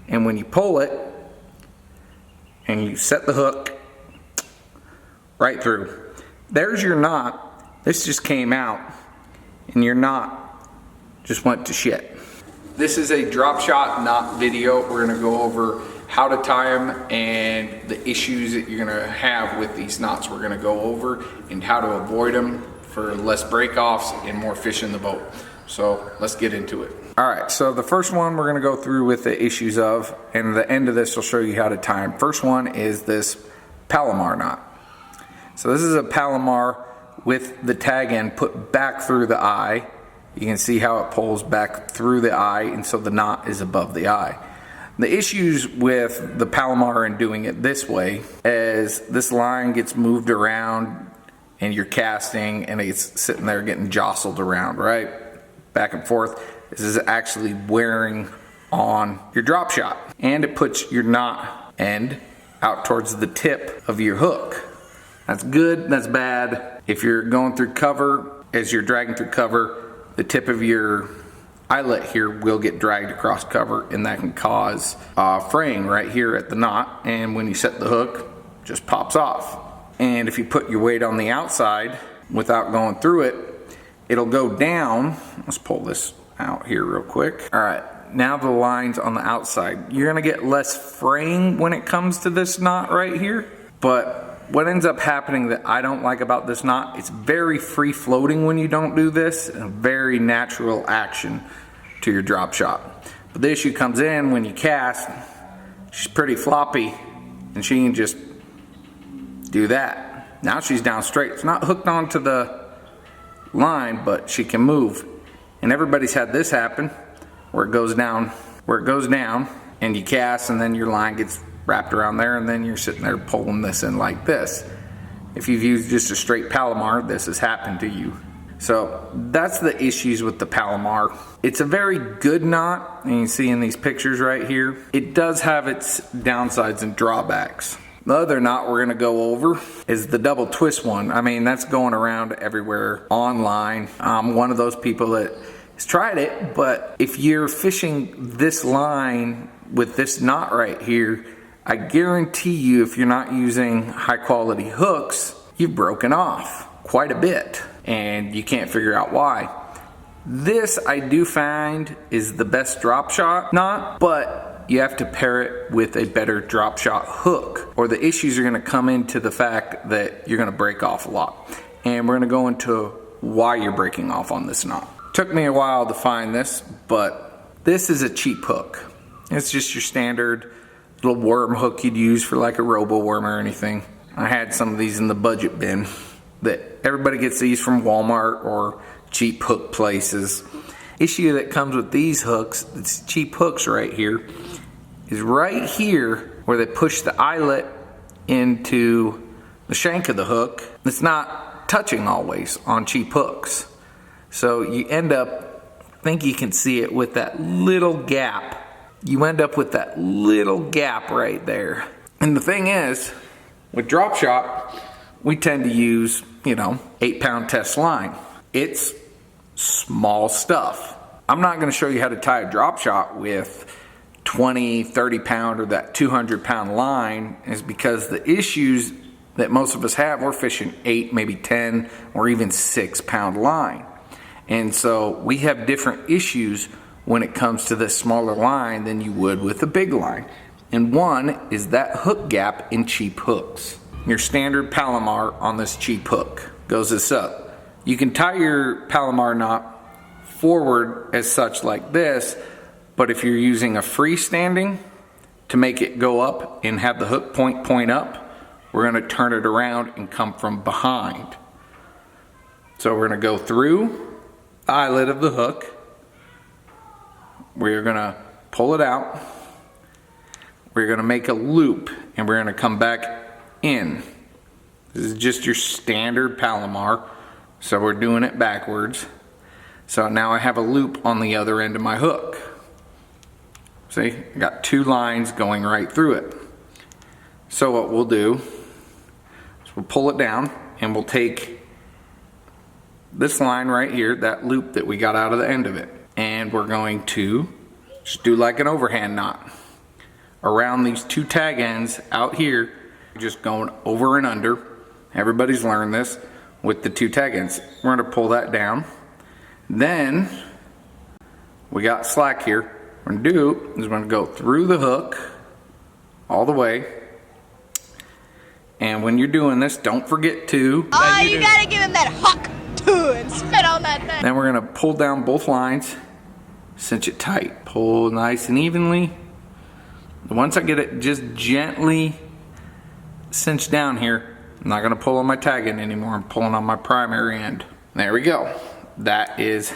And when you pull it and you set the hook right through, there's your knot. This just came out and your knot just went to shit. This is a drop shot knot video. We're gonna go over how to tie them and the issues that you're gonna have with these knots. We're gonna go over and how to avoid them for less break-offs and more fish in the boat. So let's get into it. All right, so the first one we're gonna go through with the issues of, and the end of this will show you how to tie them. First one is this Palomar knot. So this is a Palomar with the tag end put back through the eye. You can see how it pulls back through the eye, and so the knot is above the eye. The issues with the Palomar and doing it this way is this line gets moved around and you're casting and it's sitting there getting jostled around, right? Back and forth. This is actually wearing on your drop shot, and it puts your knot end out towards the tip of your hook. That's good, that's bad. If you're going through cover, as you're dragging through cover, the tip of your eyelet here will get dragged across cover, and that can cause fraying right here at the knot, and when you set the hook, it just pops off. And if you put your weight on the outside without going through it, it'll go down. Let's pull this out here real quick. All right, now the line's on the outside. You're gonna get less fraying when it comes to this knot right here, but what ends up happening that I don't like about this knot, it's very free floating when you don't do this, and very natural action to your drop shot. But the issue comes in when you cast, she's pretty floppy and she can just do that. Now she's down straight. It's not hooked onto the line, but she can move. And everybody's had this happen where it goes down, and you cast and then your line gets wrapped around there, and then you're sitting there pulling this in like this. If you've used just a straight Palomar, this has happened to you. So that's the issues with the Palomar. It's a very good knot, and you see in these pictures right here. It does have its downsides and drawbacks. The other knot we're gonna go over is the double twist one. I mean, that's going around everywhere online. I'm one of those people that has tried it, but if you're fishing this line with this knot right here, I guarantee you, if you're not using high quality hooks, you've broken off quite a bit and you can't figure out why. This I do find is the best drop shot knot, but you have to pair it with a better drop shot hook, or the issues are gonna come into the fact that you're gonna break off a lot. And we're gonna go into why you're breaking off on this knot. Took me a while to find this, but this is a cheap hook. It's just your standard little worm hook you'd use for like a robo worm or anything. I had some of these in the budget bin that everybody gets these from Walmart or cheap hook places. Issue that comes with these hooks, it's cheap hooks right here, is right here where they push the eyelet into the shank of the hook. It's not touching always on cheap hooks. So you end up, I think you can see it with that little gap. You end up with that little gap right there. And the thing is, with drop shot, we tend to use, 8-pound test line. It's small stuff. I'm not gonna show you how to tie a drop shot with 20, 30 pound or that 200-pound line, is because the issues that most of us have, we're fishing 8, maybe 10, or even 6-pound line. And so we have different issues when it comes to this smaller line than you would with a big line. And one is that hook gap in cheap hooks. Your standard Palomar on this cheap hook goes this up. You can tie your Palomar knot forward as such like this, but if you're using a freestanding to make it go up and have the hook point up, we're gonna turn it around and come from behind. So we're gonna go through the eyelet of the hook. We're gonna pull it out. We're gonna make a loop and we're gonna come back in. This is just your standard Palomar, so we're doing it backwards. So now I have a loop on the other end of my hook. See, I got 2 lines going right through it. So what we'll do is we'll pull it down and we'll take this line right here, that loop that we got out of the end of it, and we're going to just do like an overhand knot. around these two tag ends out here, just going over and under. Everybody's learned this with the two tag ends. We're gonna pull that down. Then we got slack here. What we're gonna do is we're gonna go through the hook all the way. And when you're doing this, don't forget to... you gotta give him that huck too and spit on that thing. Then we're gonna pull down both lines, cinch it tight, pull nice and evenly. Once I get it just gently cinched down here, I'm not gonna pull on my tag end anymore, I'm pulling on my primary end. There we go. That is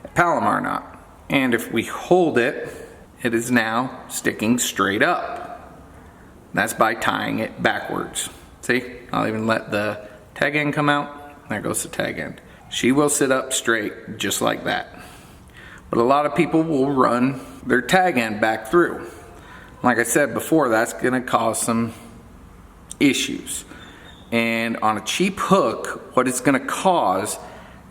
a Palomar knot. And if we hold it, it is now sticking straight up. That's by tying it backwards. See, I'll even let the tag end come out. There goes the tag end. She will sit up straight just like that. But a lot of people will run their tag end back through. Like I said before, that's gonna cause some issues. And on a cheap hook, what it's gonna cause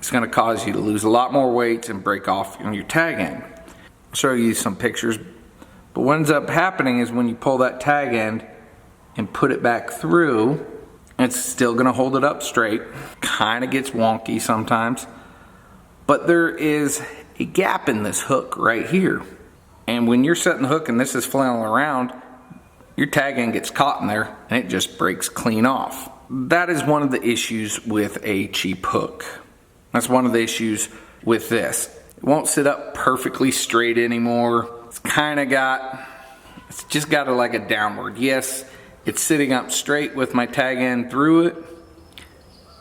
you to lose a lot more weight and break off on your tag end. I'll show you some pictures. But what ends up happening is when you pull that tag end and put it back through, it's still gonna hold it up straight. Kinda gets wonky sometimes. But there is a gap in this hook right here. And when you're setting the hook and this is flailing around, your tag end gets caught in there and it just breaks clean off. That is one of the issues with a cheap hook. That's one of the issues with this. It won't sit up perfectly straight anymore. It's just got like a downward. Yes, it's sitting up straight with my tag end through it,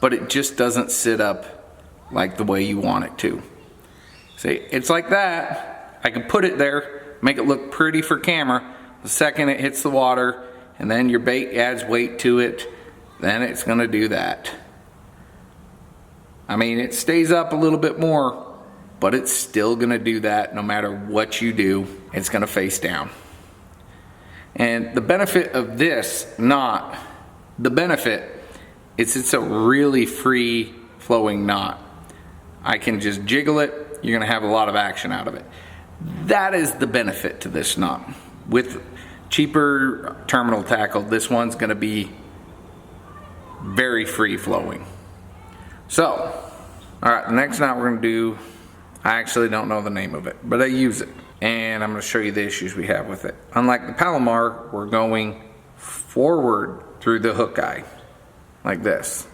but it just doesn't sit up like the way you want it to. See, it's like that. I can put it there, make it look pretty for camera. The second it hits the water, and then your bait adds weight to it, then it's gonna do that. I mean, it stays up a little bit more, but it's still gonna do that no matter what you do. It's gonna face down. And the benefit of this knot, it's a really free flowing knot. I can just jiggle it, you're gonna have a lot of action out of it. That is the benefit to this knot. With cheaper terminal tackle, this one's gonna be very free flowing. So, all right, the next knot we're gonna do, I actually don't know the name of it, but I use it. And I'm gonna show you the issues we have with it. Unlike the Palomar, we're going forward through the hook eye, like this.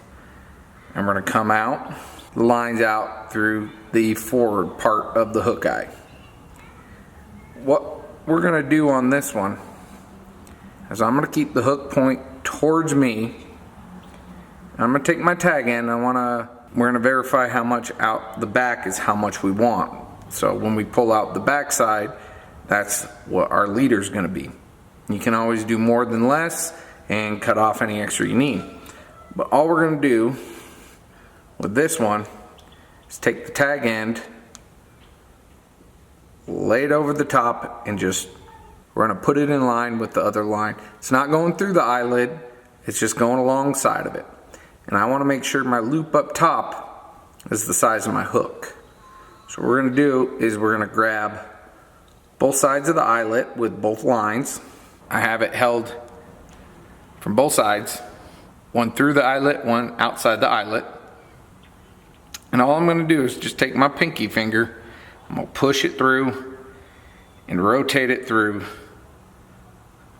And we're gonna come out, the lines out through the forward part of the hook eye. What we're gonna do on this one is I'm gonna keep the hook point towards me. I'm gonna take my tag end, we're gonna verify how much out the back is how much we want. So when we pull out the back side, that's what our leader's gonna be. You can always do more than less and cut off any extra you need. But all we're gonna do with this one is take the tag end, lay it over the top, and we're gonna put it in line with the other line. It's not going through the eyelid, it's just going alongside of it. And I wanna make sure my loop up top is the size of my hook. So what we're gonna do is we're gonna grab both sides of the eyelet with both lines. I have it held from both sides, one through the eyelet, one outside the eyelet. And all I'm gonna do is just take my pinky finger, I'm gonna push it through and rotate it through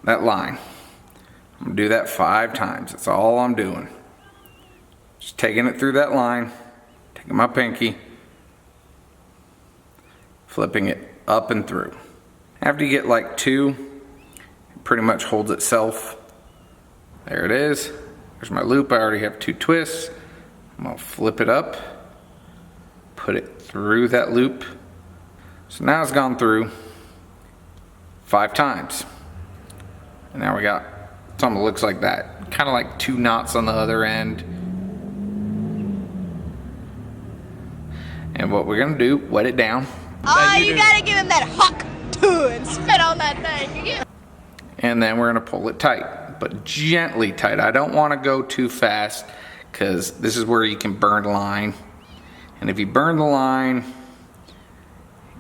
that line. I'm gonna do that 5 times, that's all I'm doing. Just taking it through that line, taking my pinky, flipping it up and through. After you get like 2, it pretty much holds itself. There it is. There's my loop. I already have 2 twists. I'm gonna flip it up, put it through that loop. So now it's gone through 5 times. And now we got something that looks like that. Kind of like 2 knots on the other end. And what we're gonna do, wet it down. You gotta give him that huck too and spit on that thing. And then we're gonna pull it tight, but gently tight. I don't wanna go too fast because this is where you can burn line. And if you burn the line,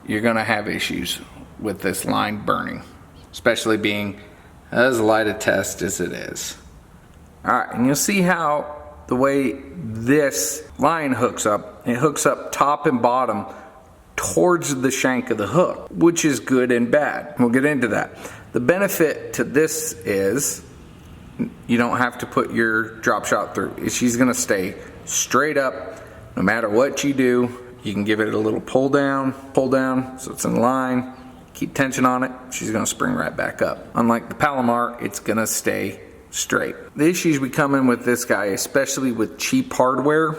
you're gonna have issues with this line burning. especially being as light a test as it is. Alright, and you'll see how the way this line hooks up, it hooks up top and bottom towards the shank of the hook, which is good and bad. We'll get into that. The benefit to this is you don't have to put your drop shot through. She's gonna stay straight up no matter what you do. You can give it a little pull down, so it's in line. Keep tension on it, she's gonna spring right back up. Unlike the Palomar, it's gonna stay straight. The issues we come in with this guy, especially with cheap hardware,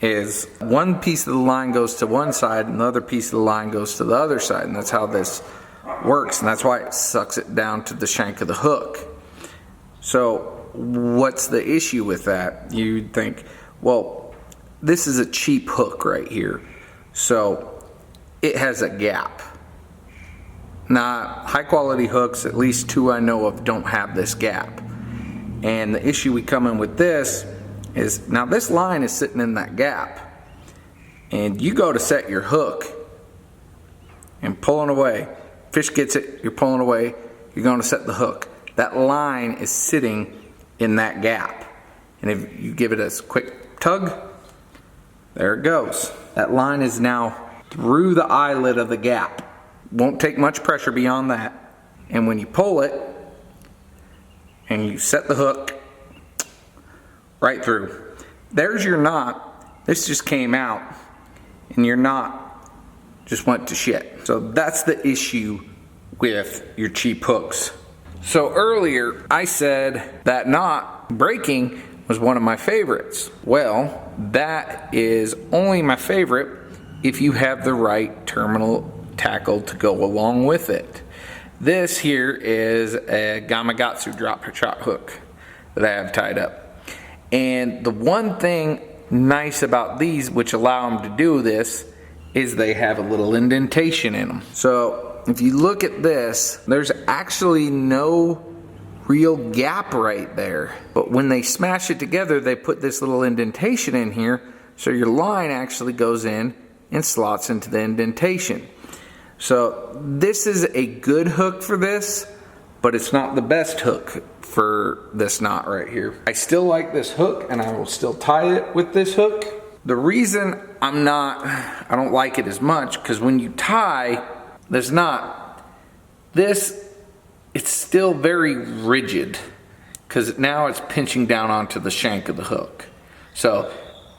is one piece of the line goes to one side and the other piece of the line goes to the other side, and that's how this works, and that's why it sucks it down to the shank of the hook. So what's the issue with that? You'd think, well, this is a cheap hook right here, so it has a gap. Now, high quality hooks, at least two I know of, don't have this gap. And the issue we come in with this is, now this line is sitting in that gap, and you go to set your hook and pulling away, fish gets it, you're pulling away, you're going to set the hook. That line is sitting in that gap, and if you give it a quick tug, there it goes. That line is now through the eyelid of the gap. Won't take much pressure beyond that, and when you pull it and you set the hook right through, there's your knot. This just came out and your knot just went to shit. So that's the issue with your cheap hooks. So earlier I said that knot breaking was one of my favorites. Well, that is only my favorite if you have the right terminal tackle to go along with it. This here is a Gamakatsu DropShot hook that I have tied up. And the one thing nice about these, which allow them to do this, is they have a little indentation in them. So if you look at this, there's actually no real gap right there. But when they smash it together, they put this little indentation in here, so your line actually goes in and slots into the indentation. So this is a good hook for this, but it's not the best hook for this knot right here. I still like this hook, and I will still tie it with this hook. The reason I don't like it as much, because when you tie this knot, it's still very rigid, because now it's pinching down onto the shank of the hook. So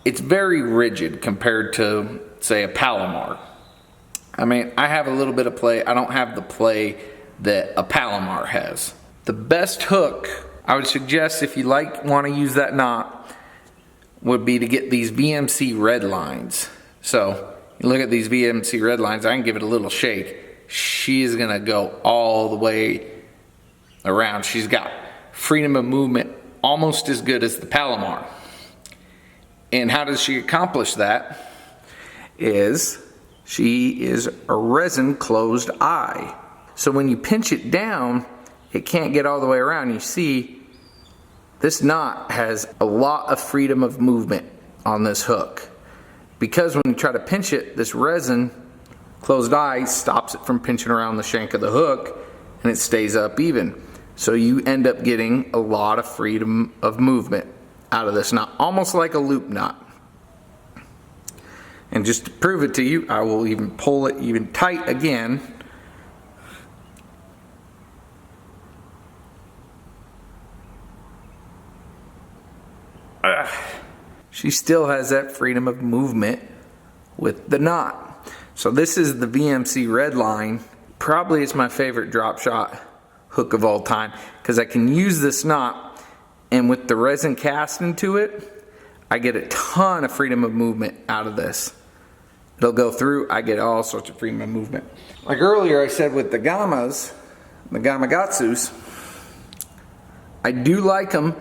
it's very rigid compared to, say, a Palomar. I mean, I have a little bit of play. I don't have the play that a Palomar has. The best hook I would suggest, if you want to use that knot, would be to get these VMC red lines. So you look at these VMC red lines, I can give it a little shake. She's gonna go all the way around. She's got freedom of movement almost as good as the Palomar. And how does she accomplish that? She is a resin closed eye. So when you pinch it down, it can't get all the way around. You see, this knot has a lot of freedom of movement on this hook. Because when you try to pinch it, this resin closed eye stops it from pinching around the shank of the hook, and it stays up even. So you end up getting a lot of freedom of movement out of this knot, almost like a loop knot. And just to prove it to you, I will even pull it even tight again. She still has that freedom of movement with the knot. So this is the VMC red line. Probably it's my favorite drop shot hook of all time, because I can use this knot, and with the resin cast into it, I get a ton of freedom of movement out of this. It'll go through, I get all sorts of freedom of movement. Like earlier I said with the Gamakatsus, I do like them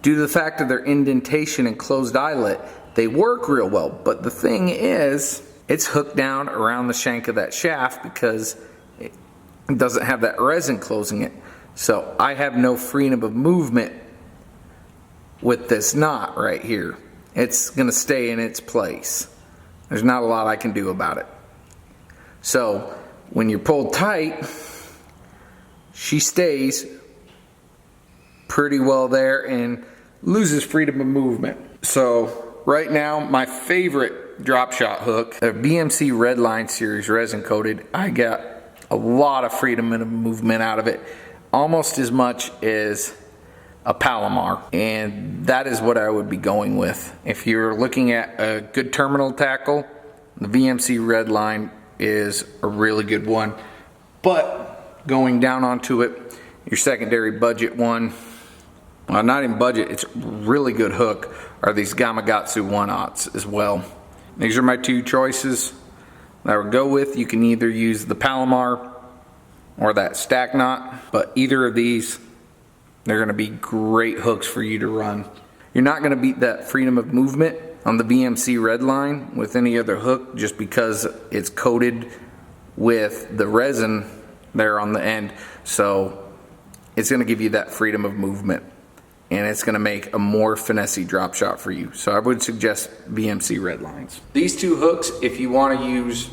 due to the fact of their indentation and closed eyelet. They work real well, but the thing is, it's hooked down around the shank of that shaft because it doesn't have that resin closing it. So I have no freedom of movement with this knot right here. It's gonna stay in its place. There's not a lot I can do about it. So when you're pulled tight, she stays pretty well there and loses freedom of movement. So right now, my favorite drop shot hook, a BMC Redline series resin coated. I got a lot of freedom of movement out of it, almost as much as a Palomar, and that is what I would be going with. If you're looking at a good terminal tackle, the VMC Redline is a really good one. But going down onto it, your secondary budget one, well, not even budget, it's a really good hook, are these Gamakatsu 1/0s as well. These are my two choices that I would go with. You can either use the Palomar or that stack knot, but either of these, they're gonna be great hooks for you to run. You're not gonna beat that freedom of movement on the VMC Redline with any other hook just because it's coated with the resin there on the end. So it's gonna give you that freedom of movement and it's gonna make a more finessey drop shot for you. So I would suggest VMC Redlines. These two hooks, if you wanna use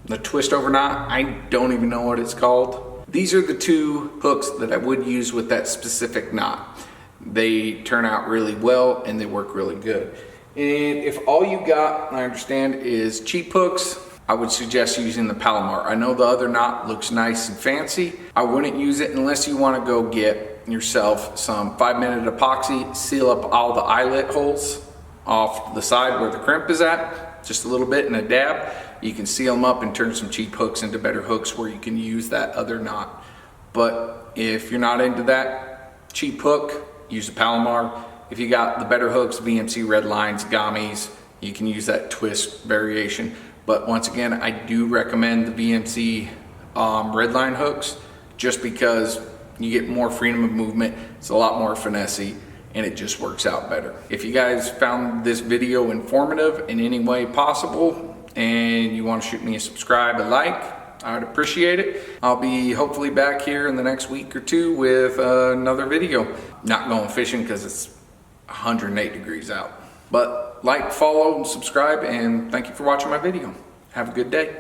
the twist over knot, I don't even know what it's called. These are the two hooks that I would use with that specific knot. They turn out really well and they work really good. And if all you got, I understand, is cheap hooks, I would suggest using the Palomar. I know the other knot looks nice and fancy. I wouldn't use it unless you want to go get yourself some 5-minute epoxy, seal up all the eyelet holes off the side where the crimp is at, just a little bit in a dab. You can seal them up and turn some cheap hooks into better hooks where you can use that other knot. But if you're not into that cheap hook, use the Palomar. If you got the better hooks, VMC Redlines, Gamis, you can use that twist variation. But once again, I do recommend the VMC Redline hooks just because you get more freedom of movement. It's a lot more finessey and it just works out better. If you guys found this video informative in any way possible and you want to shoot me a subscribe, a like, I would appreciate it. I'll be hopefully back here in the next week or two with another video. Not going fishing because it's 108 degrees out. But like, follow, and subscribe, and thank you for watching my video. Have a good day.